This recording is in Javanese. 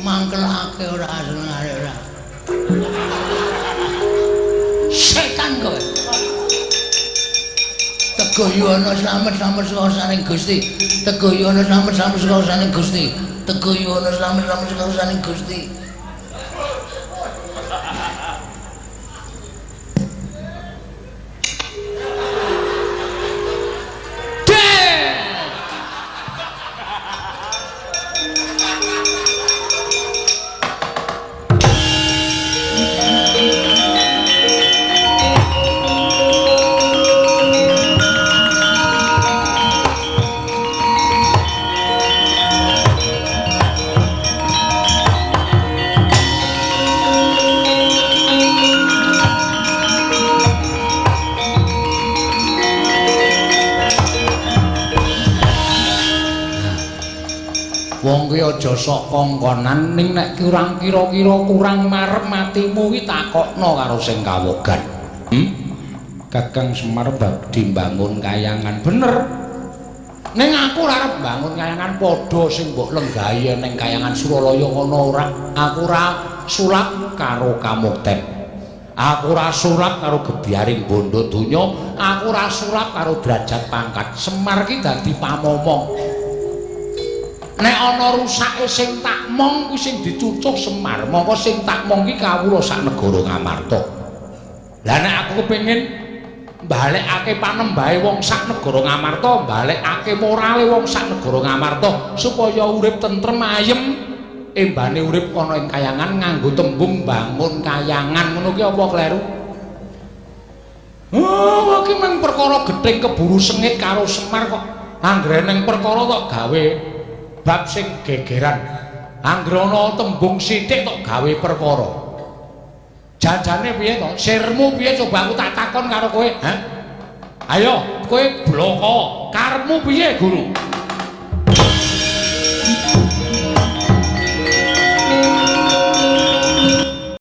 mangkelake ora senare ora. Setan kowe. Teguyono slamet-slamet sekaosaning Gusti. Teguyono slamet-slamet sekaosaning Gusti. Teguyono slamet-slamet sekaosaning Gusti. Wong kuwi aja sok kongkonan ning nek kurang kira-kira kurang marep matimu kuwi takokno karo sing kawogan. Kakang Semar bab dimbangun kayangan bener. Ning aku ora arep bangun kayangan padha sing mbok lenggahi ning kayangan Suralaya kono ora. Aku ora sulap karo Kamukten. Aku ora sulap karo Gebyaring Bondo Donya. Aku ora sulap karo derajat pangkat. Semar ki dadi pamomong. Nek ana rusake sing tak mong kuwi sing dicucuh Semar, mongko sing tak mong ki kawula sak negara Ngamarta. Lah nek aku kepengin balekake panembahe wong sak negara Ngamarta, balekake morale wong sak negara Ngamarta supaya urip tentrem ayem, embane urip ana ing kayangan nganggo tembung bangun kayangan ngono ki apa kleru? Oh, iki mung perkara gething keburu sengit karo Semar kok. Anggrene perkara tok gawe bab sing gegeran. Anggrono tembung sithik tok gawe perkara. Janjane piye to? Sirmu piye coba aku tak takon karo kowe, ha? Ayo, kowe bloko. Karepmu piye, Guru?